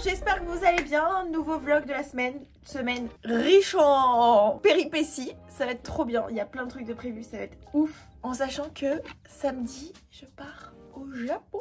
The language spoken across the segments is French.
j'espère que vous allez bien. Nouveau vlog de la semaine riche en péripéties. Ça va être trop bien, il y a plein de trucs de prévus, ça va être ouf. En sachant que samedi, je pars au Japon.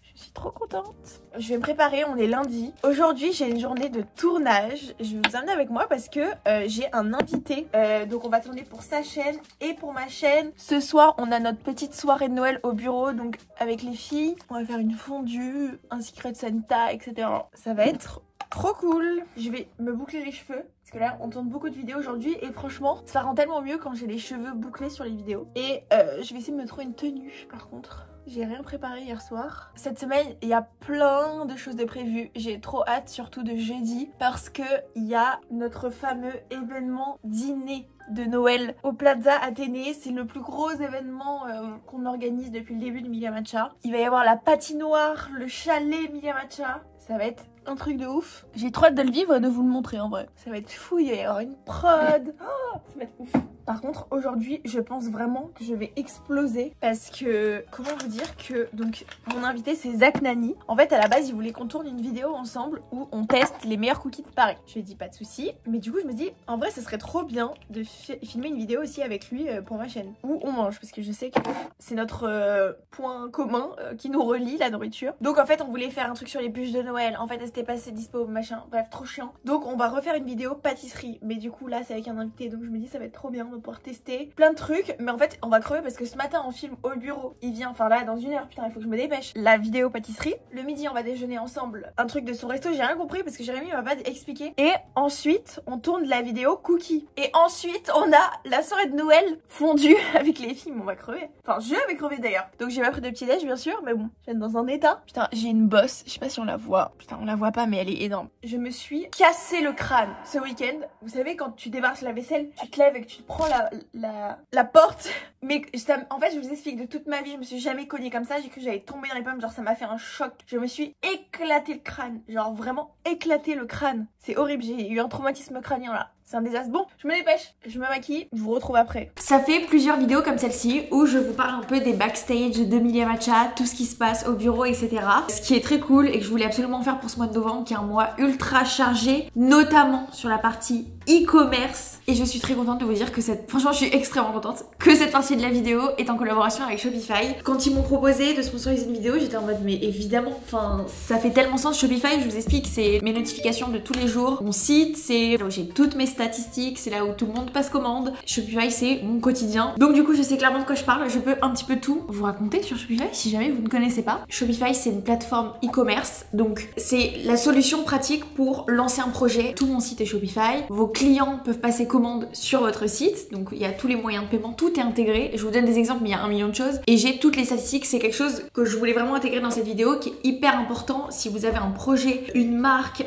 Je suis trop contente. Je vais me préparer, on est lundi. Aujourd'hui, j'ai une journée de tournage. Je vais vous emmener avec moi parce que j'ai un invité. Donc on va tourner pour sa chaîne et pour ma chaîne. Ce soir, on a notre petite soirée de Noël au bureau. Donc avec les filles, on va faire une fondue, un secret Santa, etc. Ça va être trop cool. Je vais me boucler les cheveux. Parce que là, on tourne beaucoup de vidéos aujourd'hui et franchement, ça rend tellement mieux quand j'ai les cheveux bouclés sur les vidéos. Et je vais essayer de me trouver une tenue par contre. J'ai rien préparé hier soir. Cette semaine, il y a plein de choses de prévues. J'ai trop hâte, surtout de jeudi, parce que il y a notre fameux événement dîner de Noël au Plaza Athénée. C'est le plus gros événement qu'on organise depuis le début de Milia Matcha. Il va y avoir la patinoire, le chalet Milia Matcha. Ça va être un truc de ouf. J'ai trop hâte de le vivre et de vous le montrer en vrai. Ça va être fou, il va y avoir une prod. Oh, ça va être ouf. Par contre, aujourd'hui, je pense vraiment que je vais exploser parce que, comment vous dire que, donc, mon invité, c'est Zach Nani. En fait, à la base, il voulait qu'on tourne une vidéo ensemble où on teste les meilleurs cookies de Paris. Je lui ai dit pas de souci, mais du coup, je me dis, en vrai, ça serait trop bien de filmer une vidéo aussi avec lui pour ma chaîne. Où on mange, parce que je sais que c'est notre point commun qui nous relie, la nourriture. Donc, en fait, on voulait faire un truc sur les bûches de Noël. En fait, elles s'étaient pas assez dispo, machin. Bref, trop chiant. Donc, on va refaire une vidéo pâtisserie. Mais du coup, là, c'est avec un invité. Donc, je me dis, ça va être trop bien de pouvoir tester plein de trucs. Mais en fait, on va crever parce que ce matin, on filme au bureau. Il vient, enfin là, dans 1 heure. Putain, il faut que je me dépêche. La vidéo pâtisserie. Le midi, on va déjeuner ensemble. Un truc de son resto. J'ai rien compris parce que Jérémy m'a pas expliqué. Et ensuite, on tourne la vidéo cookie. Et ensuite, on a la soirée de Noël fondue avec les filles. On va crever. Enfin, je vais crever d'ailleurs. Donc, j'ai pas pris de petit déj, bien sûr. Mais bon, je viens dans un état. Putain, j'ai une bosse. Je sais pas si on la voit. Putain, on la voit pas, mais elle est énorme. Je me suis cassé le crâne ce week-end. Vous savez, quand tu débarrasses la vaisselle, tu te lèves et que tu te prends la porte. Mais ça, en fait, je vous explique, de toute ma vie, je me suis jamais cognée comme ça. J'ai cru que j'allais tomber dans les pommes. Genre, ça m'a fait un choc. Je me suis éclaté le crâne. Genre, vraiment éclaté le crâne. C'est horrible. J'ai eu un traumatisme crânien là. C'est un désastre. Bon, je me dépêche, je me maquille, je vous retrouve après. Ça fait plusieurs vidéos comme celle-ci où je vous parle un peu des backstage de Milia Matcha, tout ce qui se passe au bureau, etc. Ce qui est très cool et que je voulais absolument faire pour ce mois de novembre, qui est un mois ultra chargé, notamment sur la partie e-commerce. Et je suis très contente de vous dire que franchement, je suis extrêmement contente que cette partie de la vidéo est en collaboration avec Shopify. Quand ils m'ont proposé de sponsoriser une vidéo, j'étais en mode, mais évidemment, enfin, ça fait tellement sens. Shopify, je vous explique, c'est mes notifications de tous les jours, mon site, c'est là où j'ai toutes mes statistiques, c'est là où tout le monde passe commande. Shopify, c'est mon quotidien. Donc du coup, je sais clairement de quoi je parle. Je peux un petit peu tout vous raconter sur Shopify si jamais vous ne connaissez pas. Shopify, c'est une plateforme e-commerce. Donc c'est la solution pratique pour lancer un projet. Tout mon site est Shopify. Vos clients peuvent passer commande sur votre site. Donc il y a tous les moyens de paiement. Tout est intégré. Je vous donne des exemples, mais il y a 1 million de choses. Et j'ai toutes les statistiques. C'est quelque chose que je voulais vraiment intégrer dans cette vidéo qui est hyper important si vous avez un projet, une marque,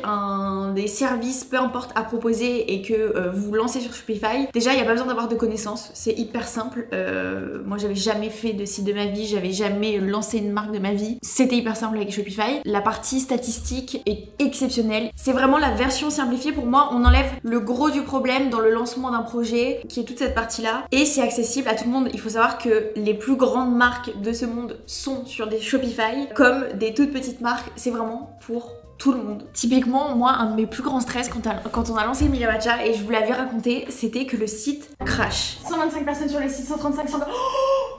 des services, peu importe, à proposer et que vous lancez sur Shopify. Déjà, il n'y a pas besoin d'avoir de connaissances, c'est hyper simple. Moi, j'avais jamais fait de site de ma vie, j'avais jamais lancé une marque de ma vie. C'était hyper simple avec Shopify. La partie statistique est exceptionnelle. C'est vraiment la version simplifiée. Pour moi, on enlève le gros du problème dans le lancement d'un projet, qui est toute cette partie-là. Et c'est accessible à tout le monde. Il faut savoir que les plus grandes marques de ce monde sont sur des Shopify, comme des toutes petites marques. C'est vraiment pour tout le monde. Typiquement, moi, un de mes plus grands stress quand on a lancé Milia Matcha, et je vous l'avais raconté, c'était que le site crash. 125 personnes sur le site, 135, 100...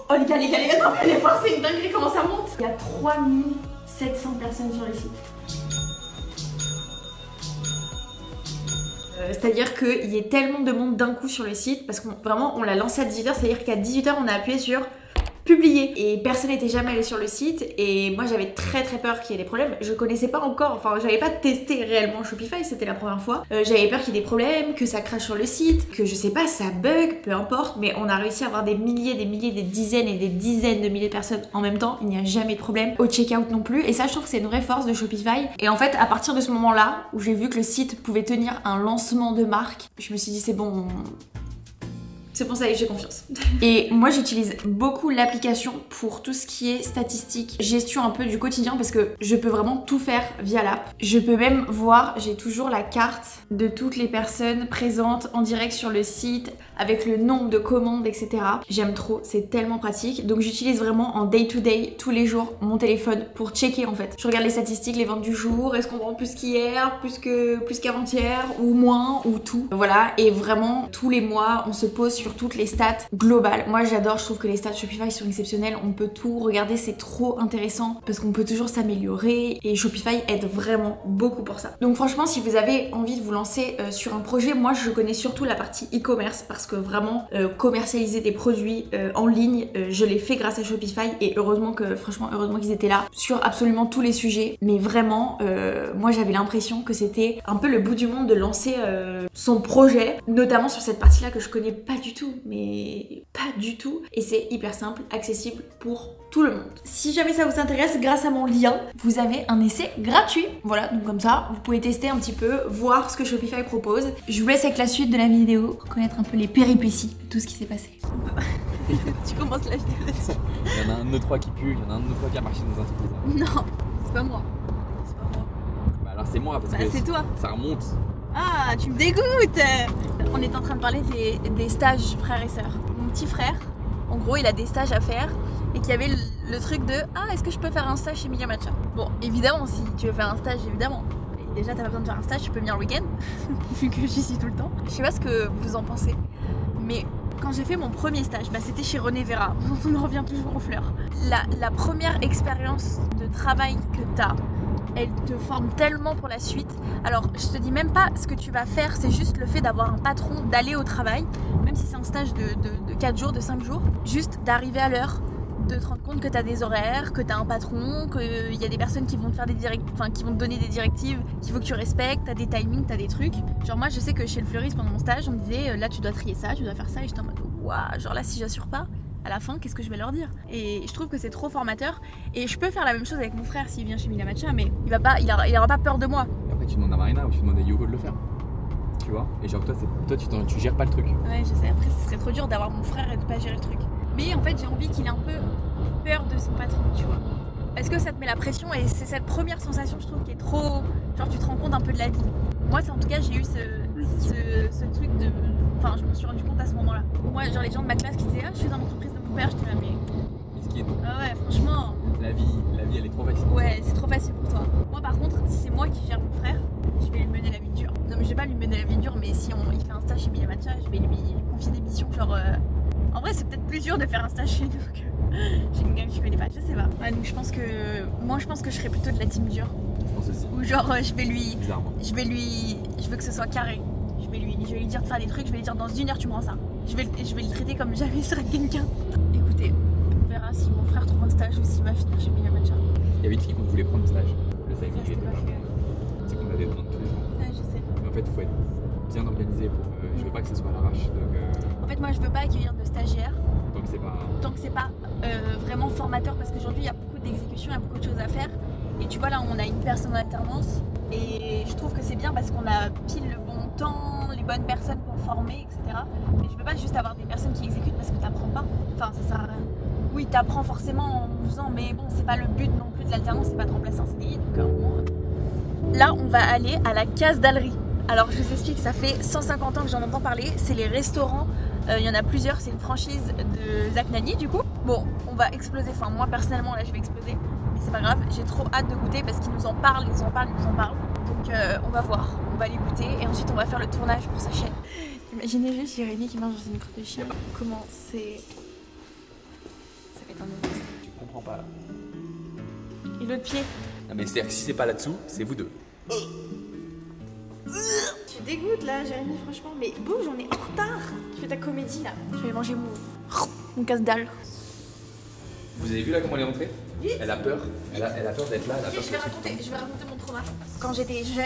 Oh les gars, non mais allez voir, c'est une dinguerie comment ça monte. Il y a 3700 personnes sur le site. C'est-à-dire qu'il y a tellement de monde d'un coup sur le site, parce qu'on vraiment on l'a lancé à 18h, c'est-à-dire qu'à 18h on a appuyé sur publier et personne n'était jamais allé sur le site et moi j'avais très peur qu'il y ait des problèmes. Je connaissais pas encore, enfin j'avais pas testé réellement Shopify, c'était la première fois. J'avais peur qu'il y ait des problèmes, que ça crache sur le site, que je sais pas, ça bug, peu importe, mais on a réussi à avoir des milliers, des dizaines et des dizaines de milliers de personnes en même temps. Il n'y a jamais de problème au checkout non plus, et ça je trouve que c'est une vraie force de Shopify. Et en fait à partir de ce moment là où j'ai vu que le site pouvait tenir un lancement de marque, je me suis dit c'est bon, C'est pour ça que j'ai confiance. Et moi j'utilise beaucoup l'application pour tout ce qui est statistique, gestion un peu du quotidien parce que je peux vraiment tout faire via l'app. Je peux même voir, j'ai toujours la carte de toutes les personnes présentes en direct sur le site avec le nombre de commandes, etc. J'aime trop, c'est tellement pratique. Donc j'utilise vraiment en day to day, tous les jours, mon téléphone pour checker en fait. Je regarde les statistiques, les ventes du jour, est-ce qu'on vend plus qu'hier, plus qu'avant-hier, ou moins, ou tout. Voilà, et vraiment tous les mois, on se pose sur toutes les stats globales. Moi j'adore, je trouve que les stats Shopify sont exceptionnelles, on peut tout regarder, c'est trop intéressant parce qu'on peut toujours s'améliorer et Shopify aide vraiment beaucoup pour ça. Donc franchement, si vous avez envie de vous lancer sur un projet, moi je connais surtout la partie e-commerce parce que vraiment commercialiser des produits en ligne, je l'ai fait grâce à Shopify et heureusement qu'ils étaient là sur absolument tous les sujets. Mais vraiment, moi j'avais l'impression que c'était un peu le bout du monde de lancer son projet, notamment sur cette partie-là que je connais pas du tout, mais pas du tout. Et c'est hyper simple, accessible pour tout le monde. Si jamais ça vous intéresse, grâce à mon lien, vous avez un essai gratuit. Voilà, donc comme ça, vous pouvez tester un petit peu, voir ce que Shopify propose. Je vous laisse avec la suite de la vidéo, connaître un peu les péripéties de tout ce qui s'est passé. Tu commences la vidéo là-dessus. Il y en a un de nos trois qui pue, il y en a un de nos trois qui a marché dans un truc. Non, c'est pas moi. C'est pas moi. Bah alors c'est moi parce que c'est toi. Ça remonte. Ah, tu me dégoûtes. On est en train de parler des stages frères et sœurs. Mon petit frère, en gros, il a des stages à faire et qu'il y avait le truc de « Ah, est-ce que je peux faire un stage chez Emilia Matcha ?» Bon, évidemment, si tu veux faire un stage, évidemment. Et déjà, t'as pas besoin de faire un stage, tu peux venir le week-end, vu que j'y suis tout le temps. Je sais pas ce que vous en pensez, mais quand j'ai fait mon premier stage, bah, c'était chez René Vera. On en revient toujours aux fleurs. La première expérience de travail que t'as, elle te forme tellement pour la suite. Alors je te dis même pas ce que tu vas faire, c'est juste le fait d'avoir un patron, d'aller au travail, même si c'est un stage de 4 jours, de 5 jours, juste d'arriver à l'heure, de te rendre compte que tu as des horaires, que tu as un patron, qu'il y a des personnes qui vont te faire qui vont te donner des directives qu'il faut que tu respectes, tu as des timings, tu as des trucs. Genre moi je sais que chez le fleuriste pendant mon stage, on me disait là tu dois trier ça, tu dois faire ça, et j'étais en mode waouh, genre là si j'assure pas, à la fin, qu'est-ce que je vais leur dire? Et je trouve que c'est trop formateur. Et je peux faire la même chose avec mon frère s'il vient chez Emilia Matcha, mais il aura pas peur de moi. Et après, tu demandes à Marina ou tu demandes à Yogo de le faire. Tu vois? Et genre, toi tu gères pas le truc. Ouais, je sais. Après, ce serait trop dur d'avoir mon frère et de pas gérer le truc. Mais en fait, j'ai envie qu'il ait un peu peur de son patron, tu vois. Parce que ça te met la pression et c'est cette première sensation, je trouve, qui est trop. Genre, tu te rends compte un peu de la vie. Moi, en tout cas, j'ai eu ce truc de. Enfin, je me suis rendu compte à ce moment-là. Moi, genre, les gens de ma classe qui disaient ah, je suis dans l'entreprise de mon père, j'étais là, mais. Miskin. Ah ouais, franchement. La vie, elle est trop facile. Ouais, c'est trop facile pour toi. Moi, par contre, si c'est moi qui gère mon frère, je vais lui mener la vie dure. Non, mais je vais pas lui mener la vie dure, mais si il fait un stage chez Emilia Matcha, je vais lui confier des missions. Genre. En vrai, c'est peut-être plus dur de faire un stage chez nous que chez quelqu'un que je connais pas, je sais pas. Ouais, donc je pense que. Moi, je pense que je serais plutôt de la team dure. Je pense aussi. Ou genre, je vais lui. Bizarrement. Je veux que ce soit carré. Je vais lui dire de faire des trucs, je vais lui dire dans 1 heure tu me rends ça. Je vais le traiter comme jamais je traite quelqu'un. Écoutez, on verra si mon frère trouve un stage ou s'il va finir chez Emilia Matcha. Il y avait une fille qu'on voulait prendre le stage. Le stage, il était pas pas. fait. C'est qu'on avait besoin de tous les jours. Ouais, je sais. Mais en fait, il faut être bien organisé pour. Je veux pas que ce soit à l'arrache. Donc, En fait, moi je veux pas accueillir de stagiaires tant que c'est pas. Vraiment formateur parce qu'aujourd'hui il y a beaucoup d'exécutions, il y a beaucoup de choses à faire. Et tu vois, là on a une personne en alternance et je trouve que c'est bien parce qu'on a pile le bon temps, les bonnes personnes pour former, etc. Mais je veux pas juste avoir des personnes qui exécutent parce que t'apprends pas. Enfin, ça sert à rien. Oui, t'apprends forcément en faisant, mais bon, c'est pas le but non plus de l'alternance, c'est pas de remplacer un CDI. Donc, là, on va aller à la Case d'Allery. Alors, je vous explique, ça fait 150 ans que j'en entends parler. C'est les restaurants. Il y en a plusieurs, c'est une franchise de Zach Nani du coup. Bon, on va exploser, enfin moi personnellement là je vais exploser, mais c'est pas grave, j'ai trop hâte de goûter parce qu'ils nous en parlent, ils nous en parlent. Donc on va voir, on va aller goûter et ensuite on va faire le tournage pour sa chaîne. Imaginez juste Jérémy qui mange dans une crotte de chien. Comment c'est... Ça va être un autre. Tu comprends pas là. Et l'autre pied. Non, mais c'est-à-dire que si c'est pas là-dessous, c'est vous deux. Tu dégoûtes là Jérémy franchement, mais bouge, on est en retard. Tu fais ta comédie là. Je vais manger mon casse-dalle. Vous avez vu là comment elle est rentrée? Vite. Elle a peur. Elle a peur d'être là. Elle a peur Je vais raconter mon trauma. Quand j'étais jeune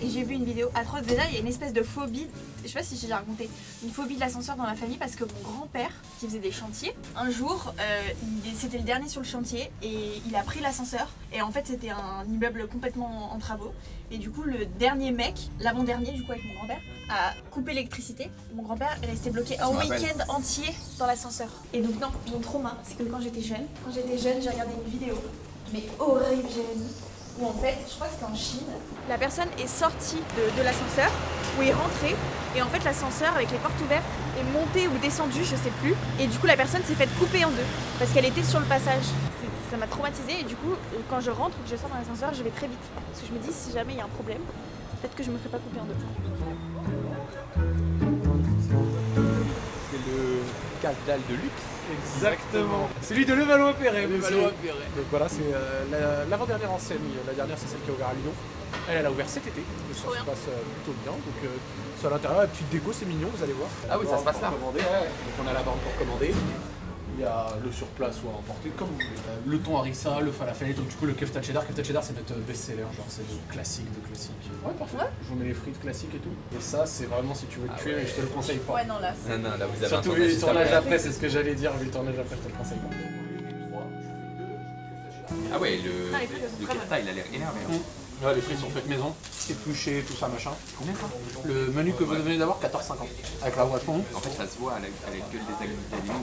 et j'ai vu une vidéo atroce, déjà il y a une espèce de phobie, je sais pas si j'ai déjà raconté, une phobie de l'ascenseur dans la famille parce que mon grand-père qui faisait des chantiers, un jour c'était le dernier sur le chantier et il a pris l'ascenseur Et en fait c'était un immeuble complètement en travaux. Et du coup le dernier mec, l'avant-dernier du coup avec mon grand-père, a coupé l'électricité. Mon grand-père est resté bloqué un week-end entier dans l'ascenseur. Et donc non, mon trauma c'est que quand j'étais jeune, j'ai regardé une vidéo, mais horrible Jérémy, où en fait, je crois que c'était en Chine, la personne est sortie de l'ascenseur, où est rentrée, et en fait l'ascenseur avec les portes ouvertes est monté ou descendu, je sais plus, et du coup la personne s'est faite couper en deux, parce qu'elle était sur le passage. Ça m'a traumatisée, et du coup quand je rentre ou que je sors dans l'ascenseur, je vais très vite, parce que je me dis si jamais il y a un problème, peut-être que je me ferai pas couper en deux. C'est le Casdale de luxe. Exactement. Celui de Levallois-Perret. Levallois-Perret. Donc voilà, c'est l'avant-dernière enseigne. La dernière, c'est celle qui a ouvert à Lyon. Elle a ouvert cet été. Donc ça se passe plutôt bien. Donc c'est à l'intérieur, la petite déco, c'est mignon, vous allez voir. Ah oui, ça se passe là. Donc on a la borne pour commander. Il y a le surplace ou à emporter, comme vous voulez. Le thon harissa, le falafel, donc du coup le kefta cheddar. Kefta cheddar, c'est notre best-seller, genre c'est le classique de classique. Ouais, parfait. Ouais. Je vous mets les frites classiques et tout. Et ça, c'est vraiment si tu veux te tuer, mais je te le conseille pas. Ouais, non, là. Non, là vous avez surtout vu le tournage après, c'est ce que j'allais dire. Vu le tournage après, je te le conseille pas. Ah ouais, le kefta, il a l'air énervé. Ouais, les frites sont faites maison, épluchées, tout ça, machin. Combien ça? Le menu que vous venez d'avoir, 14,50. Avec la boisson. En fait, ça se voit à la gueule des aliments,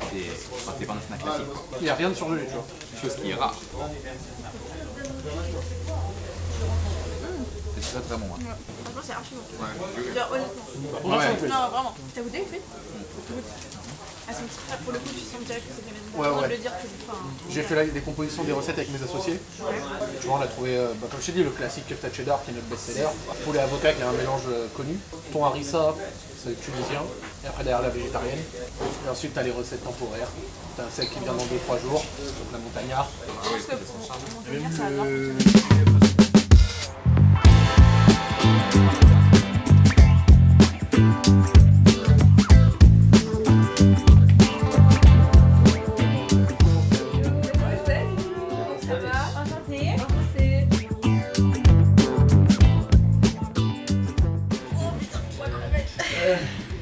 c'est pas un snack classique. Il n'y a rien de surgelé, tu vois. Chose qui est rare. C'est très bon. Hein. Ouais. Franchement, c'est archi bon. Ouais. Genre, honnêtement. Ouais. Non, vraiment. T'as goûté les frites? Elles sont très pour le coup, tu sens direct que c'est des maisons. Ouais. De le dire que j'ai fait des compositions des recettes avec mes associés. Tu vois, on a trouvé, comme je t'ai dit, le classique kefta cheddar qui est notre best-seller. Poulet avocat qui est un mélange connu. Thon harissa, c'est tunisien. Et après derrière la végétarienne. Et ensuite tu as les recettes temporaires. Tu as celle qui vient dans 2-3 jours, donc la montagnard. je pense que pour mon ça va bien.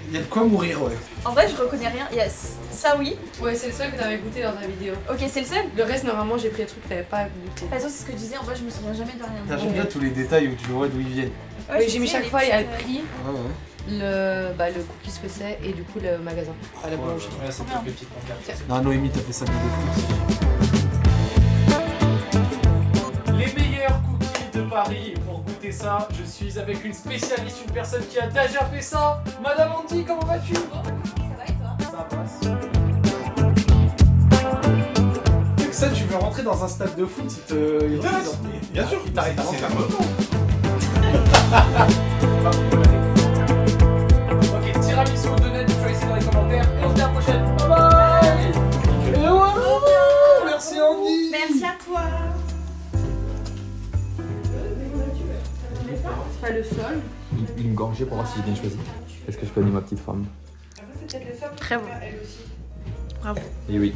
Il y a de quoi mourir, ouais. En vrai, je reconnais rien. Il y a ça, oui. Ouais, c'est le seul que t'avais goûté dans ta vidéo. Ok, c'est le seul. Le reste, normalement, j'ai pris des trucs que t'avais pas goûté. De toute façon, c'est ce que je disais. En vrai, je me souviens jamais de rien. J'aime bien tous les détails où tu vois d'où ils viennent. Ouais, Mais j'ai mis chaque fois, il y a le prix, Ouais. le cookie ce que c'est et du coup le magasin. À la boulangerie. Ouais, c'est bien. une petite pancarte. Non, Noémie, t'as fait ça bien de Les meilleurs cookies de Paris. Et pour goûter ça, je suis avec une spécialiste, une personne qui a déjà fait ça. Madame Andy, comment vas-tu? Ça va et toi? Ça passe. Ça, tu veux rentrer dans un stade de foot, il te. Bien sûr, il t'arrête à rentrer. Ok, tiramisu de net, choisissez dans les commentaires et on se dit à la prochaine. Bye bye. Et voilà. Merci Andy. Merci à toi. C'est pas le sol. Une gorgée pour voir si j'ai bien choisi. Est-ce que je connais ma petite femme? Très bon. Bravo. Et oui.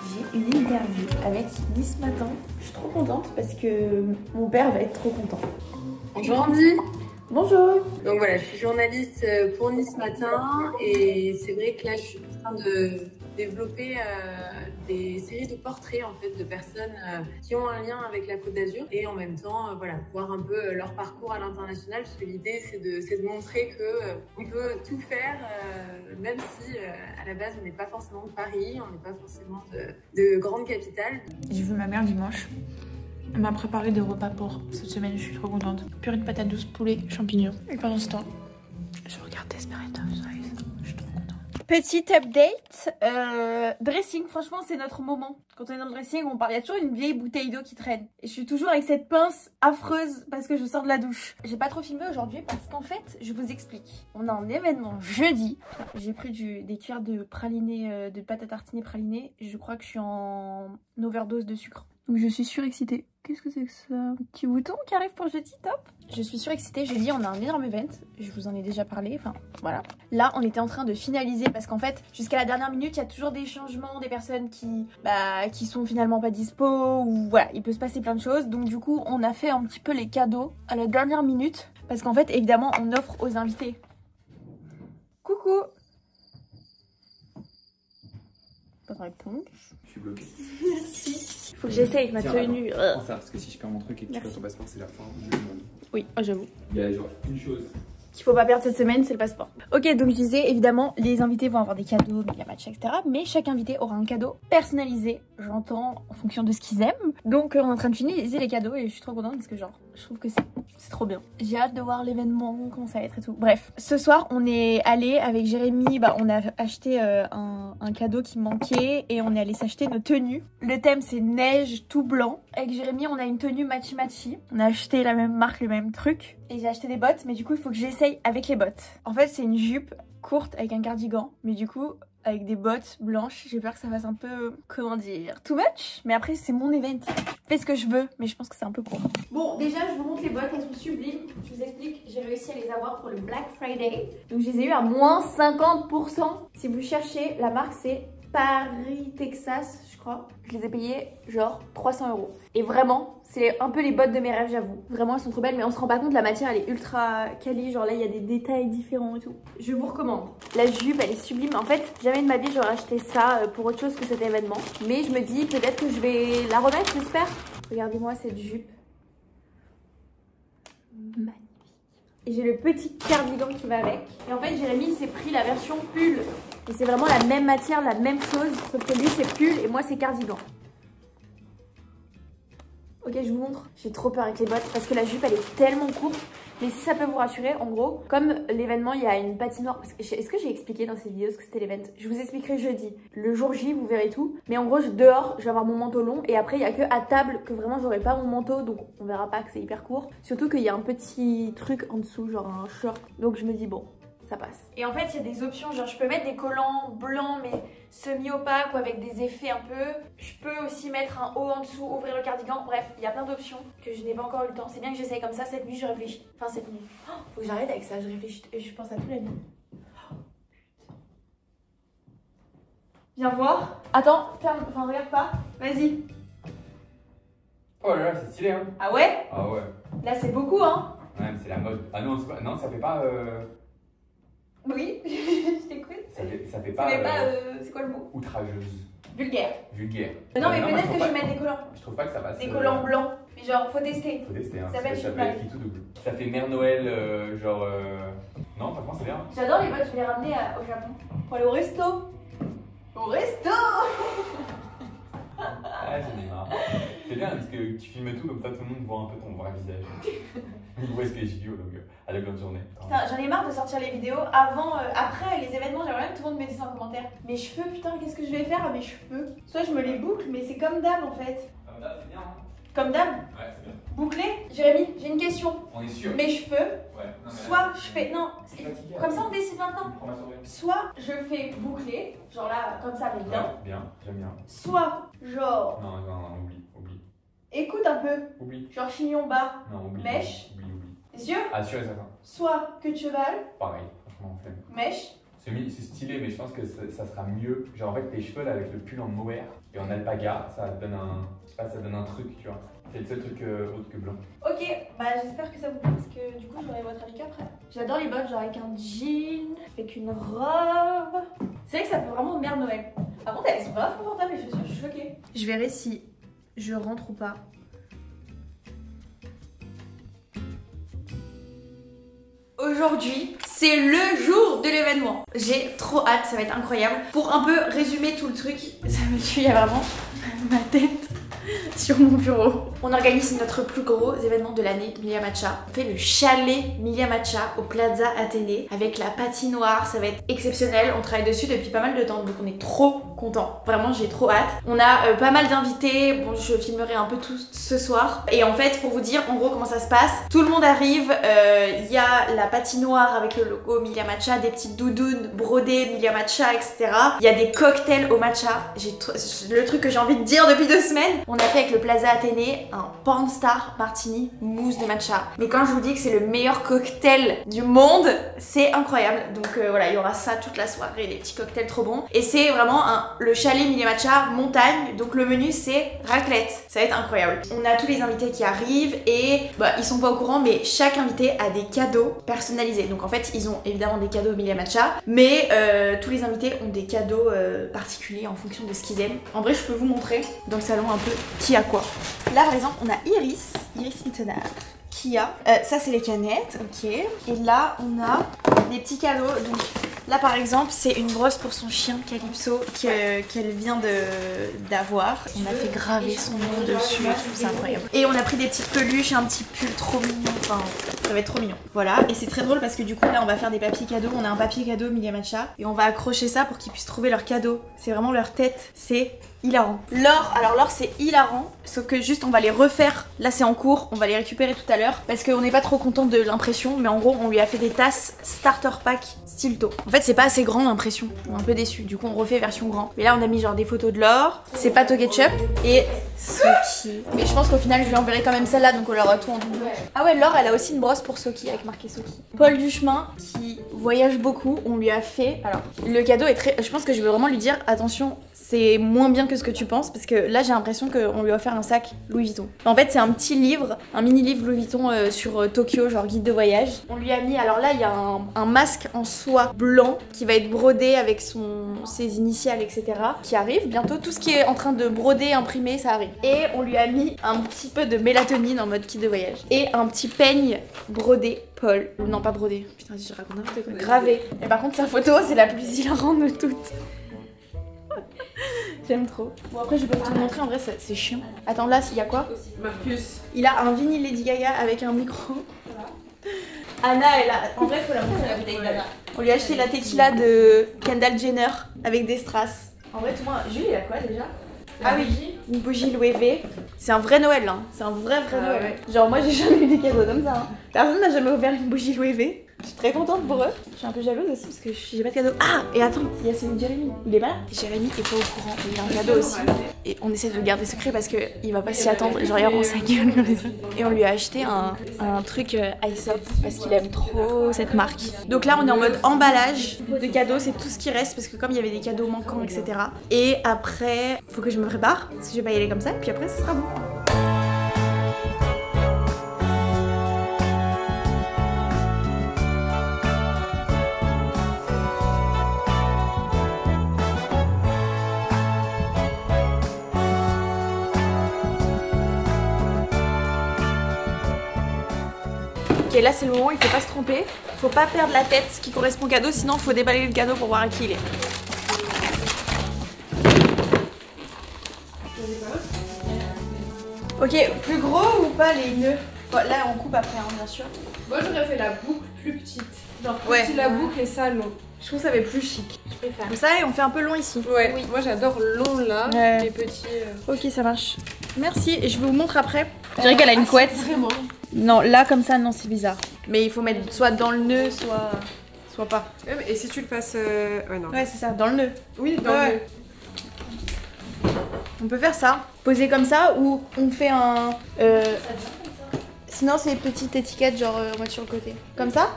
J'ai une interview avec Nice Matin. Je suis trop contente parce que mon père va être trop content. Bonjour Andy. Bonjour. Donc voilà, je suis journaliste pour Nice Matin et c'est vrai que là je suis en train de développer des séries de portraits en fait de personnes qui ont un lien avec la Côte d'Azur et en même temps voilà, voir un peu leur parcours à l'international parce que l'idée c'est de montrer que on peut tout faire même si à la base on n'est pas forcément de Paris, on n'est pas forcément de grande capitale. J'ai vu ma mère dimanche. Elle m'a préparé des repas pour cette semaine, je suis trop contente. Purée de patates douces, poulet, champignons. Et pendant ce temps, je regarde Desperate Housewives. Je suis trop contente. Petit update, dressing, franchement c'est notre moment. Quand on est dans le dressing, il y a toujours une vieille bouteille d'eau qui traîne. Et je suis toujours avec cette pince affreuse parce que je sors de la douche. J'ai pas trop filmé aujourd'hui parce qu'en fait, je vous explique. On a un événement jeudi. J'ai pris des cuillères de praliné, de pâte à tartiner praliné. Je crois que je suis en overdose de sucre. Donc je suis surexcitée. Qu'est-ce que c'est que ça? Un petit bouton qui arrive pour jeudi, top. Je suis surexcitée, j'ai dit on a un énorme event. Je vous en ai déjà parlé, enfin voilà. Là on était en train de finaliser parce qu'en fait jusqu'à la dernière minute il y a toujours des changements, des personnes qui sont finalement pas dispo ou voilà, il peut se passer plein de choses. Donc du coup on a fait un petit peu les cadeaux à la dernière minute parce qu'en fait évidemment on offre aux invités. Coucou. Bonne réponse. Je suis bloqué. Merci. Faut que j'essaye ma tenue. Prends ça, parce que si je perds mon truc et que tu Merci. perds ton passeport, c'est la fin du monde. Oui, oh, j'avoue. Il y a genre une chose. Qu'il faut pas perdre cette semaine, c'est le passeport. Ok, donc je disais, évidemment, les invités vont avoir des cadeaux, Melia Matcha, etc. Mais chaque invité aura un cadeau personnalisé, j'entends, en fonction de ce qu'ils aiment. Donc on est en train de finaliser les cadeaux et je suis trop contente parce que genre, je trouve que c'est trop bien. J'ai hâte de voir l'événement, comment ça va être et tout. Bref, ce soir, on est allé avec Jérémy, on a acheté un cadeau qui manquait et on est allé s'acheter nos tenues. Le thème, c'est neige tout blanc. Avec Jérémy, on a une tenue matchy-matchy. On a acheté la même marque, le même truc. Et j'ai acheté des bottes, mais du coup, il faut que j'essaye avec les bottes. En fait, c'est une jupe courte avec un cardigan, mais du coup, avec des bottes blanches, j'ai peur que ça fasse un peu, comment dire, too much. Mais après, c'est mon event. Je fais ce que je veux, mais je pense que c'est un peu court. Bon, déjà, je vous montre les bottes, elles sont sublimes. Je vous explique, j'ai réussi à les avoir pour le Black Friday. Donc, je les ai eu à moins 50%. Si vous cherchez, la marque, c'est Paris, Texas, je crois. Je les ai payés genre 300 €. Et vraiment, c'est un peu les bottes de mes rêves, j'avoue. Vraiment, elles sont trop belles, mais on se rend pas compte, la matière, elle est ultra quali. Genre là, il y a des détails différents et tout. Je vous recommande. La jupe, elle est sublime. En fait, jamais de ma vie, j'aurais acheté ça pour autre chose que cet événement. Mais je me dis, peut-être que je vais la remettre, j'espère. Regardez-moi cette jupe. Magnifique. Et j'ai le petit cardigan qui va avec. Et en fait, Jérémy s'est pris la version pull. Et c'est vraiment la même matière, la même chose. Sauf que lui, c'est pull et moi, c'est cardigan. Ok, je vous montre. J'ai trop peur avec les bottes parce que la jupe, elle est tellement courte. Mais si ça peut vous rassurer, en gros, comme l'événement, il y a une patinoire. Est-ce que j'ai expliqué dans cette vidéo ce que c'était l'événement? Je vous expliquerai jeudi. Le jour J, vous verrez tout. Mais en gros, dehors, je vais avoir mon manteau long. Et après, il n'y a que à table que vraiment, j'aurai pas mon manteau. Donc, on verra pas que c'est hyper court. Surtout qu'il y a un petit truc en dessous, genre un short. Donc, je me dis, bon, ça passe. Et en fait, il y a des options. Genre, je peux mettre des collants blancs, mais semi-opaques ou avec des effets un peu. Je peux aussi mettre un haut en dessous, ouvrir le cardigan. Bref, il y a plein d'options que je n'ai pas encore eu le temps. C'est bien que j'essaye comme ça. Cette nuit, je réfléchis. Enfin, cette nuit. Oh, faut que j'arrête avec ça. Je réfléchis et je pense à tout la nuit. Oh, viens voir. Attends, ferme. Enfin, regarde pas. Vas-y. Oh là là, c'est stylé, hein. Ah ouais? Ah ouais. Là, c'est beaucoup, hein. Ouais, mais c'est la mode. Ah non, pas... non, ça fait pas. Oui, je t'écoute. Ça fait pas. C'est quoi le mot? Outrageuse. Vulgaire. Vulgaire. Non, mais peut-être que je pas... vais mettre des collants. Je trouve pas que ça passe. Des collants blancs. Mais genre, faut tester. Faut tester, hein. Ça s'appelle peut être tout double. Ça fait Mère Noël, genre. Non, franchement, c'est bien. J'adore les bottes, je vais les ramener au Japon. Pour aller au resto. Au resto. Ah, j'en ai marre. C'est bien parce que tu filmes tout, comme ça tout le monde voit un peu ton vrai visage. Ils voient ce que j'ai vu à la grande journée. Putain, j'en ai marre de sortir les vidéos avant, après les événements. J'aimerais bien que tout le monde me dise en commentaire. Mes cheveux, putain, qu'est-ce que je vais faire à mes cheveux? Soit je me les boucle, mais c'est comme d'hab en fait. Comme d'hab, c'est bien, hein. Comme d'hab? Ouais, c'est bien. Bouclé? Jérémy, j'ai une question. On est sûr. Mes cheveux, Ouais. Non, mais soit je fais. Non, fatigué, comme ça on décide maintenant. Prends ma souris. Soit je fais boucler, genre là, comme ça, mais bien. Ouais, bien, j'aime bien. Soit, genre, Non, non, non, oublie. écoute un peu, Oublie. genre chignon bas, Non, oublie. Mèche. Oublie. les yeux. Ah, sûr et certain. Soit queue de cheval, Pareil, franchement, flemme. mèche. C'est stylé, mais je pense que ça sera mieux. Genre, en fait, tes cheveux là avec le pull en mohair et en alpaga, ça donne un. Je sais pas, ça donne un truc, tu vois. C'est le seul truc autre que blanc. Ok, bah j'espère que ça vous plaît parce que du coup j'aurai votre avis après. J'adore les bottes, genre avec un jean, avec une robe. C'est vrai que ça fait vraiment Mère Noël. Par contre, elles sont pas confortables les chaussures, je suis choquée. Je verrai si je rentre ou pas. Aujourd'hui, c'est le jour de l'événement. J'ai trop hâte, ça va être incroyable. Pour un peu résumer tout le truc, ça me tue, il y a vraiment ma tête sur mon bureau. On organise notre plus gros événement de l'année, Melia Matcha. On fait le chalet Melia Matcha au Plaza Athénée avec la patinoire, ça va être exceptionnel. On travaille dessus depuis pas mal de temps, donc on est trop contents. Vraiment, j'ai trop hâte. On a pas mal d'invités, bon, je filmerai un peu tout ce soir. Et en fait, pour vous dire en gros comment ça se passe, tout le monde arrive, il y a la patinoire avec le logo Melia Matcha, des petites doudounes brodées Melia Matcha, etc. Il y a des cocktails au matcha. Le truc que j'ai envie de dire depuis 2 semaines. On a fait avec le Plaza Athénée un Pornstar Martini mousse de matcha. Mais quand je vous dis que c'est le meilleur cocktail du monde, c'est incroyable. Donc voilà, il y aura ça toute la soirée, les petits cocktails trop bons. Et c'est vraiment le chalet Mille Matcha montagne. Donc le menu c'est raclette. Ça va être incroyable. On a tous les invités qui arrivent et ils sont pas au courant, mais chaque invité a des cadeaux personnalisés. Donc en fait, ils ont évidemment des cadeaux Mille Matcha, mais tous les invités ont des cadeaux particuliers en fonction de ce qu'ils aiment. En vrai, je peux vous montrer dans le salon un peu qui a quoi. Là par exemple, on a Iris Mittenard qui a, ça c'est les canettes, ok. Et là on a des petits cadeaux. Donc là par exemple, c'est une brosse pour son chien Calypso qu'elle vient d'avoir. On a fait graver son nom dessus, c'est incroyable. Et on a pris des petites peluches et un petit pull trop mignon, enfin ça va être trop mignon. Voilà, et c'est très drôle parce que du coup là on va faire des papiers cadeaux. On a un papier cadeau Mille Matcha et on va accrocher ça pour qu'ils puissent trouver leur cadeau. C'est vraiment leur tête, c'est hilarant. L'or, alors l'or c'est hilarant, sauf que juste on va les refaire, là c'est en cours, on va les récupérer tout à l'heure parce qu'on n'est pas trop content de l'impression, mais en gros on lui a fait des tasses starter pack Stilto. En fait c'est pas assez grand l'impression, on est un peu déçu, du coup on refait version grand. Mais là on a mis genre des photos de l'or, c'est pâte au ketchup et Soki. Mais je pense qu'au final je lui enverrai quand même celle-là, donc on aura tout en double. Ah ouais, l'or elle a aussi une brosse pour Soki avec marqué Soki. Paul Duchemin qui voyage beaucoup, on lui a fait, alors le cadeau est très, je pense que je veux vraiment lui dire attention, c'est moins bien que ce que tu penses parce que là j'ai l'impression qu'on lui a offert un sac Louis Vuitton. En fait c'est un petit livre, un mini livre Louis Vuitton sur Tokyo, genre guide de voyage. On lui a mis, alors là il y a un masque en soie blanc qui va être brodé avec ses initiales etc. qui arrive bientôt. Tout ce qui est en train de broder, imprimer, ça arrive. Et on lui a mis un petit peu de mélatonine en mode guide de voyage. Et un petit peigne brodé Paul. Non pas brodé, putain je raconte n'importe quoi. Gravé. Et par contre sa photo c'est la plus hilarante de toutes. J'aime trop. Bon après je peux te montrer, en vrai c'est chiant. Attends là il y a quoi? Marcus. Il a un vinyle Lady Gaga avec un micro. Anna elle a... En vrai faut la montrer la bouteille d'Anna. On lui a acheté la tequila de Kendall Jenner avec des strass. En vrai tout le monde... Jules il a quoi déjà? Ah oui, une bougie Louis V. C'est un vrai Noël hein. C'est un vrai Noël. Ouais. Genre moi j'ai jamais eu des cadeaux comme ça hein. Personne n'a jamais ouvert une bougie Louis V. Je suis très contente pour eux. Je suis un peu jalouse aussi parce que j'ai pas de cadeau. Ah, et attends, il y a celui de Jérémy. Il est pas là? Jérémy est pas au courant. Il a un cadeau aussi. Et on essaie de le garder secret parce qu'il va pas s'y attendre. Genre il rend sa gueule. Et on lui a acheté un truc Aesop parce qu'il aime trop cette marque. Donc là on est en mode emballage de cadeaux. C'est tout ce qui reste parce que comme il y avait des cadeaux manquants etc. Et après, faut que je me prépare parce que je vais pas y aller comme ça. Et puis après ce sera bon. Ok, là c'est le moment où il faut pas se tromper, faut pas perdre la tête qui correspond au cadeau, sinon faut déballer le cadeau pour voir à qui il est. Ok, plus gros ou pas les nœuds? Bon, là on coupe après hein, bien sûr. Moi j'aurais fait la boucle plus petite. Genre Ouais. petit la boucle et ça long. Je trouve ça fait plus chic. Je préfère. Comme ça et on fait un peu long ici. Ouais, Oui. moi j'adore long là, Ouais. et petit. Ok, ça marche. Merci, et je vous montre après. Je dirais qu'elle a une couette. Vraiment. Non, là comme ça, non, c'est bizarre. Mais il faut mettre soit dans le nœud, soit pas. Ouais, et si tu le passes. Ouais, non. Ouais, c'est ça, dans le nœud. Oui, dans Ouais. On peut faire ça, poser comme ça, ou on fait un... Sinon, c'est petite étiquette, genre on va sur le côté. Comme ça?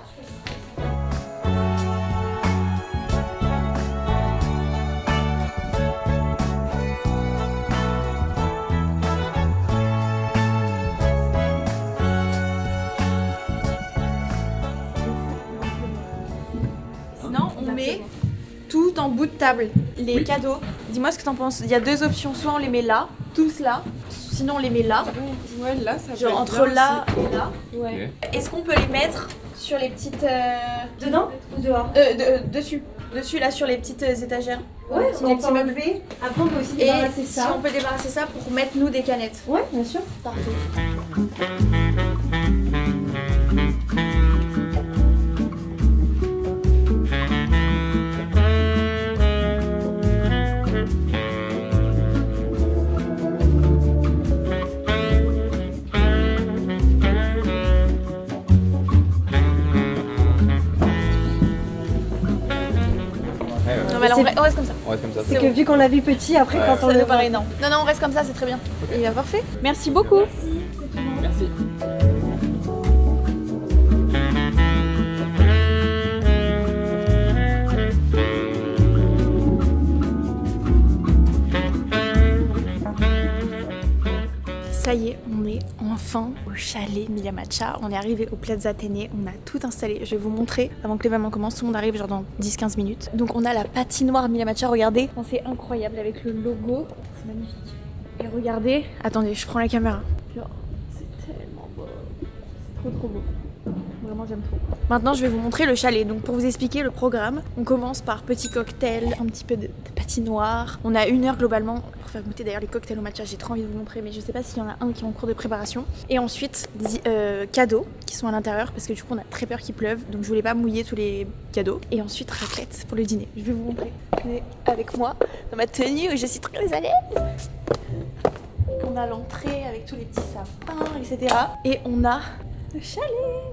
Sinon, on met tout en bout de table, les cadeaux. Dis-moi ce que t'en penses. Il y a deux options, soit on les met là, tous là, sinon on les met là. Ouais, là ça peut Genre être entre bien là aussi. et là. Ouais. Est-ce qu'on peut les mettre sur les petites... Dedans ou dehors? Dessus. Dessus là sur les petites étagères. Ouais, les on petits peut meubles. enlever. Après on peut aussi Et débarrasser si ça. on peut débarrasser ça pour mettre nous des canettes. Ouais, bien sûr. Parfait. Non mais alors on reste comme ça. Ouais, reste comme ça. C'est que vu qu'on l'a vu petit, après quand on Ça le nous paraît non. Non, non, on reste comme ça, c'est très bien. Et bien parfait. Merci beaucoup. Merci. Ça y est, on est enfin au chalet Mila Matcha. On est arrivé au Plaza Athénée, on a tout installé. Je vais vous montrer avant que l'événement commence. Tout le monde arrive genre dans 10-15 minutes. Donc on a la patinoire Mila Matcha, regardez. C'est incroyable avec le logo. C'est magnifique. Et regardez, attendez, je prends la caméra. Genre, c'est tellement beau. C'est trop beau. Vraiment j'aime trop. Maintenant je vais vous montrer le chalet. Donc pour vous expliquer le programme, on commence par petit cocktail, un petit peu de patinoire. On a 1 heure globalement pour faire goûter d'ailleurs les cocktails au matcha. J'ai trop envie de vous montrer mais je sais pas s'il y en a un qui est en cours de préparation. Et ensuite des cadeaux qui sont à l'intérieur parce que du coup on a très peur qu'il pleuve. Donc je voulais pas mouiller tous les cadeaux. Et ensuite raclette pour le dîner. Je vais vous montrer. Venez avec moi dans ma tenue où je suis très à l'aise. On a l'entrée avec tous les petits sapins, etc. Et on a le chalet.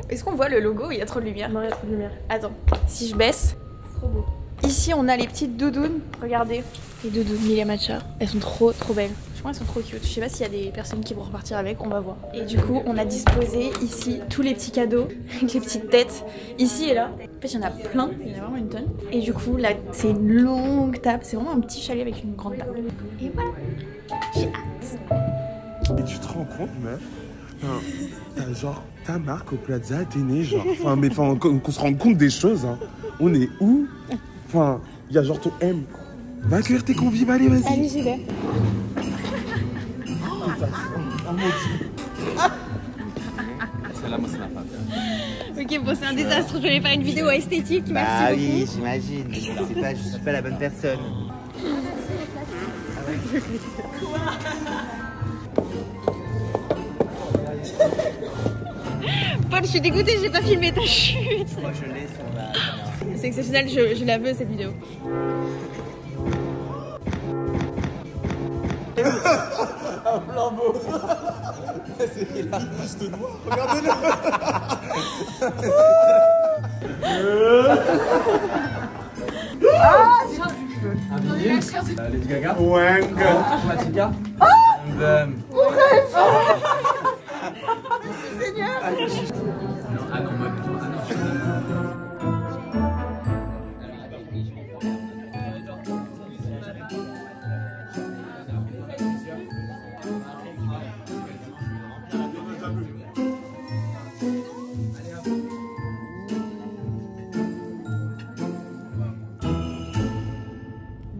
Est-ce qu'on voit le logo? Il y a trop de lumière. Non, il y a trop de lumière. Attends, si je baisse. C'est trop beau. Ici, on a les petites doudounes. Regardez. Les doudounes Mila Matcha. Elles sont trop belles. Je pense qu'elles sont trop cute. Je sais pas s'il y a des personnes qui vont repartir avec. On va voir. Et du coup, on a disposé ici tous les petits cadeaux. Avec les petites têtes. Ici et là. En fait, il y en a plein. Il y en a vraiment une tonne. Et du coup, là, c'est une longue table. C'est vraiment un petit chalet avec une grande table. Et voilà. J'ai hâte. Et tu te rends compte, meuf, t'as genre ta marque au Plaza Athénée, genre, enfin, mais enfin, qu'on se rende compte des choses, hein. On est où? Enfin, il y a genre ton M. Va accueillir tes convives, allez, vas-y. Allez, j'y vais. Celle-là, moi, c'est la femme. Ok, bon, c'est un désastre. Je voulais faire une vidéo esthétique. Merci Bah beaucoup. oui, j'imagine. Mais je suis pas la bonne personne. Paul, je suis dégoûtée, j'ai pas filmé ta chute. Moi, je l'ai sur la... C'est exceptionnel, je la veux cette vidéo. Un flambeau. C'est là. Juste noir. Regardez-le. Lady Gaga. Wang. Matika. Ah non, moi.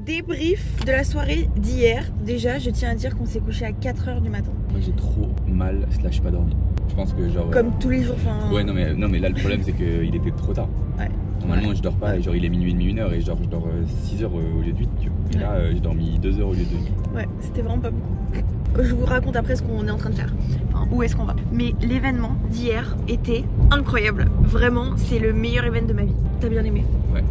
Débrief de la soirée d'hier. Déjà, je tiens à dire qu'on s'est couché à 4 h du matin. Moi j'ai trop mal / pas dormi. Je pense que genre... Comme tous les jours, enfin... Ouais non mais là le problème c'est qu'il était trop tard. Ouais. Normalement je dors pas, genre il est minuit et demi, 1 heure et genre je dors 6 heures au lieu de 8 tu vois. Et là j'ai dormi 2 heures au lieu de 8. Ouais, c'était vraiment pas beaucoup. Je vous raconte après ce qu'on est en train de faire. Enfin, où est-ce qu'on va. Mais l'événement d'hier était incroyable. Vraiment, c'est le meilleur événement de ma vie. T'as bien aimé? Ouais.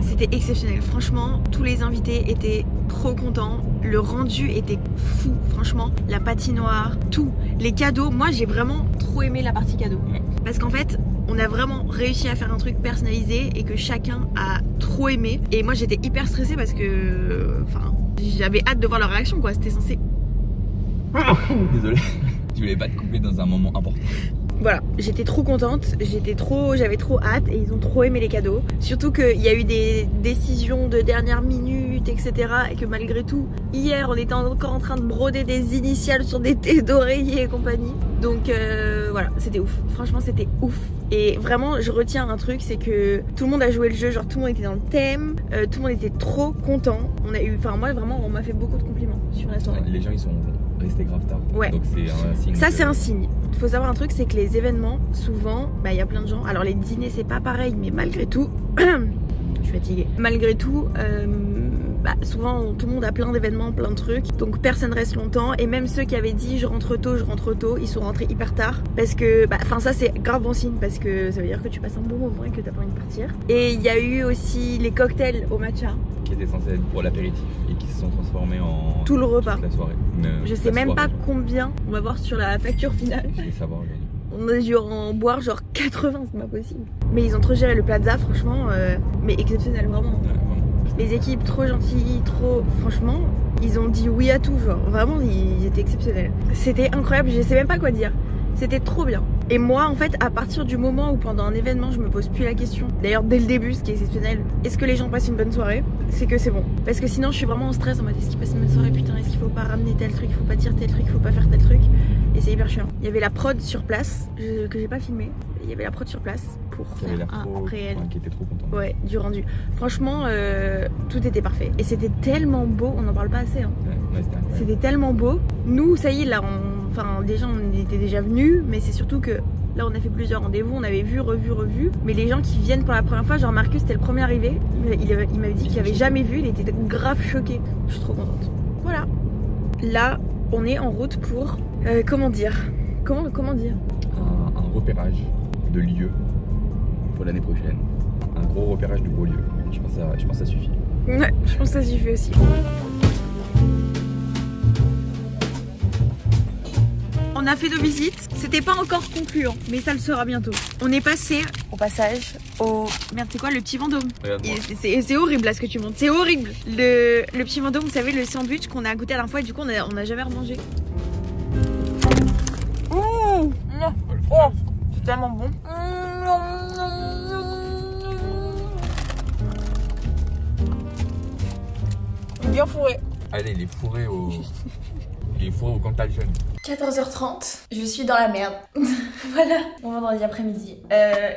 C'était exceptionnel. Franchement, tous les invités étaient trop contents. Le rendu était fou, franchement. La patinoire, tout. Les cadeaux, moi j'ai vraiment trop aimé la partie cadeaux. Ouais. Parce qu'en fait, on a vraiment réussi à faire un truc personnalisé et que chacun a trop aimé. Et moi j'étais hyper stressée parce que... Enfin, j'avais hâte de voir leur réaction quoi. C'était censé... Désolé, je voulais pas te couper dans un moment important. Voilà, j'étais trop contente, j'avais trop hâte et ils ont trop aimé les cadeaux. Surtout qu'il y a eu des décisions de dernière minute, etc. Et que malgré tout, hier on était encore en train de broder des initiales sur des thés d'oreiller et compagnie. Donc voilà, c'était ouf, franchement c'était ouf. Et vraiment je retiens un truc, c'est que tout le monde a joué le jeu, genre tout le monde était dans le thème, tout le monde était trop content. On a eu, enfin moi vraiment on m'a fait beaucoup de compliments sur la soirée. Les gens ils sont restés grave tard. Ouais. Donc c'est un signe. Ça c'est un signe. Il faut savoir un truc, c'est que les événements, souvent, bah il y a plein de gens. Alors les dîners c'est pas pareil, mais malgré tout, je suis fatiguée. Malgré tout, bah, souvent tout le monde a plein d'événements, plein de trucs. Donc personne reste longtemps. Et même ceux qui avaient dit je rentre tôt, ils sont rentrés hyper tard. Parce que, enfin ça c'est grave bon signe parce que ça veut dire que tu passes un bon moment et que t'as pas envie de partir. Et il y a eu aussi les cocktails au matcha. Qui étaient censés être pour l'apéritif et qui se sont transformés en... Tout le repas. toute la soirée. Je sais même pas combien, on va voir sur la facture finale. Je vais savoir aujourd'hui. On a dû en boire genre 80, c'est pas possible. Mais ils ont trop géré le Plaza, franchement, mais exceptionnel, vraiment. Ouais, vraiment. Les équipes trop gentilles, trop... Franchement, ils ont dit oui à tout, genre. Vraiment, ils étaient exceptionnels. C'était incroyable, je sais même pas quoi dire. C'était trop bien. Et moi, en fait, à partir du moment où pendant un événement, je me pose plus la question, d'ailleurs dès le début, ce qui est exceptionnel, est-ce que les gens passent une bonne soirée? C'est que c'est bon. Parce que sinon, je suis vraiment en stress en mode est-ce qu'ils passent une bonne soirée? Putain, est-ce qu'il faut pas ramener tel truc? Il faut pas dire tel truc? Il faut pas faire tel truc? Et c'est hyper chiant. Il y avait la prod sur place, que j'ai pas filmé. Il y avait la prod sur place pour faire un réel. Qui était trop content. Ouais, du rendu. Franchement, tout était parfait. Et c'était tellement beau, on n'en parle pas assez. Hein. Ouais, c'était tellement beau. Nous, ça y est, là, enfin, déjà, on était déjà venus, mais c'est surtout que là, on a fait plusieurs rendez-vous, on avait vu, revu. Mais les gens qui viennent pour la première fois, genre Marcus, c'était le premier arrivé. Il m'avait dit qu'il avait jamais vu, il était grave choqué. Je suis trop contente. Voilà. Là, on est en route pour. Comment dire? Comment dire? Un repérage de lieux pour l'année prochaine. Un gros repérage de beaux lieux. Je pense que ça suffit. Ouais, je pense que ça suffit aussi. On a fait 2 visites, c'était pas encore concluant, mais ça le sera bientôt. On est passé au passage au... Merde, c'est quoi le petit Vendôme? C'est horrible là ce que tu montres, c'est horrible. Le petit Vendôme, vous savez, le sandwich qu'on a goûté à la fois et du coup on a jamais remangé. Oh, c'est tellement bon. Bien fourré. Allez, il est fourré au... Il est fourré au Cantal Jeune. 14h30, je suis dans la merde. Voilà, mon vendredi après-midi.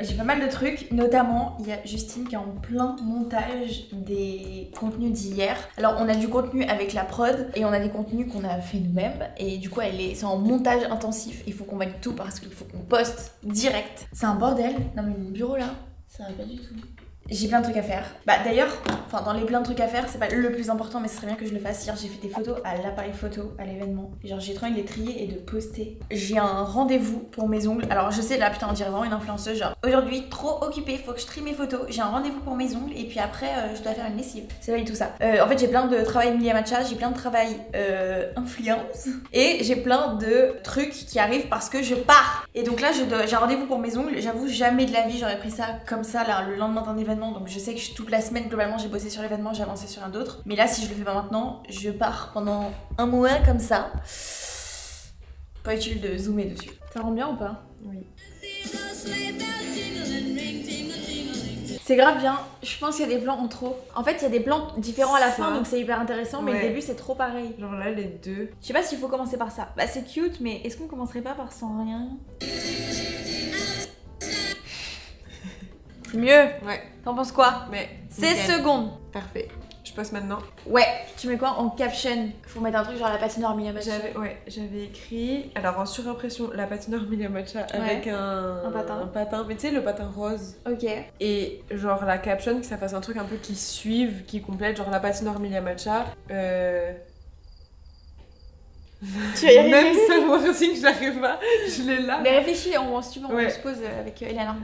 J'ai pas mal de trucs, notamment il y a Justine qui est en plein montage des contenus d'hier. Alors on a du contenu avec la prod et on a des contenus qu'on a fait nous-mêmes. Et du coup c'est en montage intensif. Il faut qu'on valide tout parce qu'il faut qu'on poste direct. C'est un bordel. Non mais mon bureau là, ça va pas du tout. J'ai plein de trucs à faire. Bah d'ailleurs, enfin dans les plein de trucs à faire, c'est pas le plus important mais ce serait bien que je le fasse. Hier j'ai fait des photos à l'appareil photo à l'événement. Genre j'ai trop envie de les trier et de poster. J'ai un rendez-vous pour mes ongles. Alors je sais là putain on dirait vraiment une influenceuse genre aujourd'hui trop occupée, faut que je trie mes photos. J'ai un rendez-vous pour mes ongles et puis après je dois faire une lessive. C'est pas du tout ça. En fait j'ai plein de travail Emilia Matcha, j'ai plein de travail influence et j'ai plein de trucs qui arrivent parce que je pars. Et donc là j'ai un rendez-vous pour mes ongles. J'avoue jamais de la vie j'aurais pris ça comme ça là le lendemain d'un événement. Donc je sais que toute la semaine globalement j'ai bossé sur l'événement, j'ai avancé sur un d'autre. Mais là si je le fais pas maintenant, je pars pendant un mois comme ça. Pas utile de zoomer dessus. Ça rend bien ou pas? Oui. C'est grave bien, je pense qu'il y a des plans en trop. En fait il y a des plans différents à la fin donc c'est hyper intéressant mais le début c'est trop pareil. Genre là les deux. Je sais pas s'il faut commencer par ça. Bah c'est cute mais est-ce qu'on commencerait pas par sans rien? C'est mieux. Ouais. T'en penses quoi? Mais 16 secondes. Parfait. Je poste maintenant. Ouais. Tu mets quoi en caption? Faut mettre un truc genre la patinoire Emilia Matcha. J'avais écrit, alors en surimpression, la patinoire Emilia Matcha avec un patin. Mais tu sais le patin rose. Ok. Et genre la caption, que ça fasse un truc un peu qui suive, qui complète, genre la patinoire Emilia Matcha. Tu vas y arriver. Même ça, moi aussi que je n'arrive pas, je l'ai là. Mais réfléchis, on se pose avec Eliana.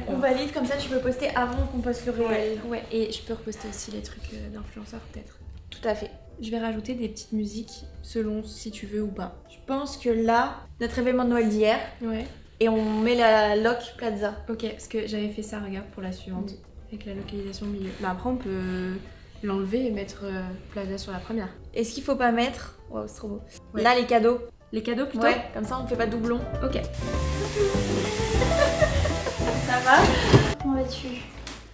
On valide, comme ça tu peux poster avant qu'on poste le réel. Ouais, et je peux reposter aussi les trucs d'influenceurs peut-être. Tout à fait. Je vais rajouter des petites musiques selon si tu veux ou pas. Je pense que là, notre événement de Noël d'hier. Ouais. Et on met la loc Plaza. Ok, parce que j'avais fait ça, regarde, pour la suivante. Avec la localisation au milieu. Mais après on peut l'enlever et mettre Plaza sur la première. Est-ce qu'il faut pas mettre... Waouh, c'est trop beau. Ouais. Là, les cadeaux. Les cadeaux plutôt? Ouais, comme ça on fait pas doublon. Ok. Ça va? Comment vas-tu?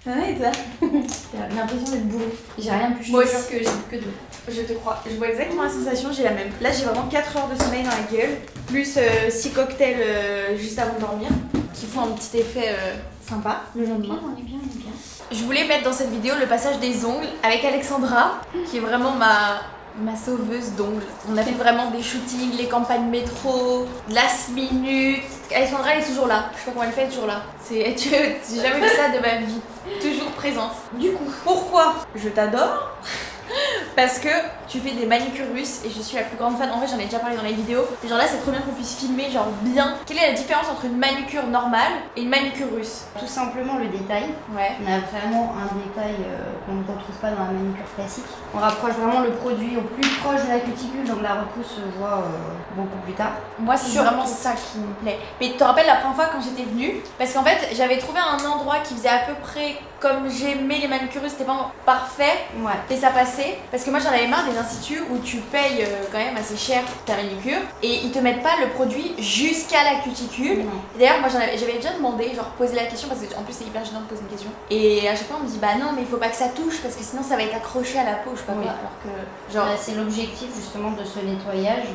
Ça va et toi? J'ai l'impression d'être bourrée. J'ai rien pu. Moi je aussi. suis sûre que j'ai que 2. Je te crois. Je vois exactement la sensation, j'ai la même. Là, j'ai vraiment 4 heures de sommeil dans la gueule. Plus 6 cocktails juste avant de dormir. Qui font un petit effet sympa le lendemain. On est bien. Je voulais mettre dans cette vidéo le passage des ongles avec Alexandra, qui est vraiment ma sauveuse d'ongles. On a fait vraiment des shootings, les campagnes métro, last minute. Alexandra elle est toujours là. Je sais pas comment elle fait, elle est toujours là. J'ai jamais vu ça de ma vie. Toujours présente. Du coup, pourquoi je t'adore? Parce que tu fais des manucures russes et je suis la plus grande fan. En vrai, j'en ai déjà parlé dans les vidéos. Et genre là, c'est trop bien qu'on puisse filmer genre bien. Quelle est la différence entre une manucure normale et une manucure russe? Tout simplement le détail. Ouais. On a vraiment un détail qu'on ne retrouve pas dans la manucure classique. On rapproche vraiment le produit au plus proche de la cuticule, donc la repousse se voit beaucoup plus tard. Moi, c'est vraiment ça qui me plaît. Mais tu te rappelles la première fois quand j'étais venue? Parce qu'en fait, j'avais trouvé un endroit qui faisait à peu près comme j'aimais les manucures russes, c'était pas parfait, ouais. Et ça passait. Parce que moi, j'en avais marre des instituts où tu payes quand même assez cher ta manucure et ils te mettent pas le produit jusqu'à la cuticule. D'ailleurs, moi, j'avais déjà demandé, genre poser la question parce qu'en plus, c'est hyper gênant de poser une question. Et à chaque fois, on me dit bah non, mais il faut pas que ça touche parce que sinon, ça va être accroché à la peau, je sais pas quoi. Alors que, genre. C'est l'objectif justement de ce nettoyage.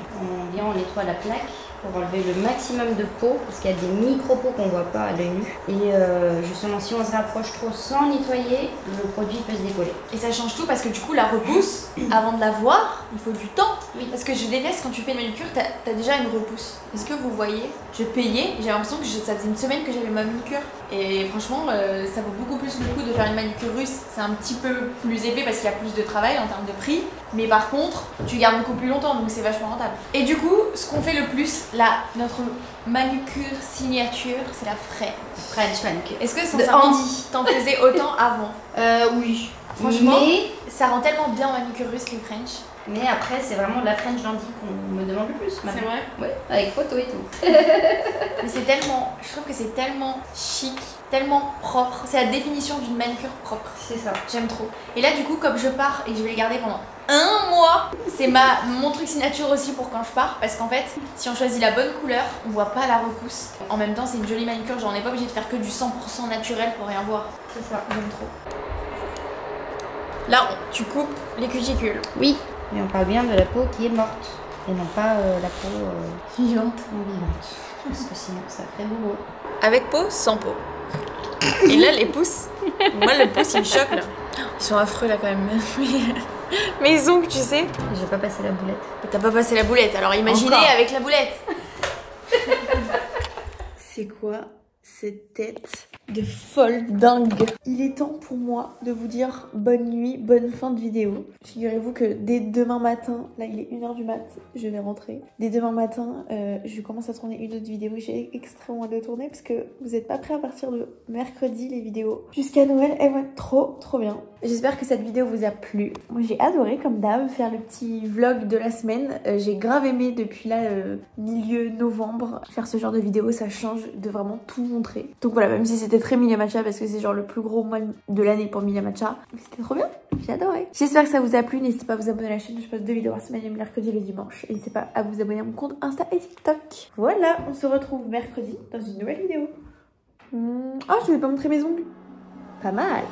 On nettoie la plaque pour enlever le maximum de peau parce qu'il y a des micro-peaux qu'on voit pas à l'œil nu. Et justement, si on se rapproche trop sans nettoyer, le produit peut se décoller. Et ça change tout parce que du coup, la repousse, avant de la voir, il faut du temps. Oui. Parce que je déteste quand tu fais une manucure, t'as déjà une repousse. Est-ce que vous voyez? Je payais, j'ai l'impression que ça faisait une semaine que j'avais ma manucure. Et franchement, ça vaut beaucoup plus le coup de faire une manucure russe. C'est un petit peu plus épais parce qu'il y a plus de travail en termes de prix. Mais par contre, tu gardes beaucoup plus longtemps, donc c'est vachement rentable. Et du coup, ce qu'on fait le plus, là, notre manucure signature, c'est la French manucure. Est-ce que sincèrement, t'en faisais autant avant? Oui. Franchement, ça rend tellement bien manucure russe les French. Mais après, c'est vraiment la French dandy qu'on me demande le plus. C'est vrai? Ouais, avec photo et tout. Mais c'est tellement, je trouve que c'est tellement chic, tellement propre. C'est la définition d'une manucure propre. C'est ça. J'aime trop. Et là, du coup, comme je pars et que je vais les garder pendant 1 mois, c'est mon truc signature aussi pour quand je pars. Parce qu'en fait, si on choisit la bonne couleur, on voit pas la repousse. En même temps, c'est une jolie manucure. Genre, on n'est pas obligé de faire que du 100% naturel pour rien voir. C'est ça. J'aime trop. Là, tu coupes les cuticules. Oui. Mais on parle bien de la peau qui est morte et non pas la peau vivante. Parce que sinon ça ferait boulot. Avec peau, sans peau. Et là les pouces, moi le pouce il me choque là. Ils sont affreux là quand même. Mes ongles tu sais. J'ai pas passé la boulette. T'as pas passé la boulette, alors imaginez encore avec la boulette. C'est quoi cette tête de folle dingue? Il est temps pour moi de vous dire bonne nuit, bonne fin de vidéo. Figurez-vous que dès demain matin, là il est 1h du mat, je vais rentrer. Dès demain matin, je commence à tourner une autre vidéo. J'ai extrêmement hâte de tourner parce que vous n'êtes pas prêts à partir de mercredi les vidéos. Jusqu'à Noël, elles vont être trop bien. J'espère que cette vidéo vous a plu. Moi j'ai adoré comme d'hab faire le petit vlog de la semaine. J'ai grave aimé depuis là milieu novembre faire ce genre de vidéo, ça change de vraiment tout montrer. Donc voilà, même si c'était très Milia Matcha parce que c'est genre le plus gros mois de l'année pour Milia Matcha, c'était trop bien, j'ai adoré. J'espère que ça vous a plu, n'hésitez pas à vous abonner à la chaîne, je poste 2 vidéos par semaine, le mercredi et le dimanche. N'hésitez pas à vous abonner à mon compte Insta et TikTok. Voilà, on se retrouve mercredi dans une nouvelle vidéo. Oh, je vais pas montrer mes ongles. Pas mal.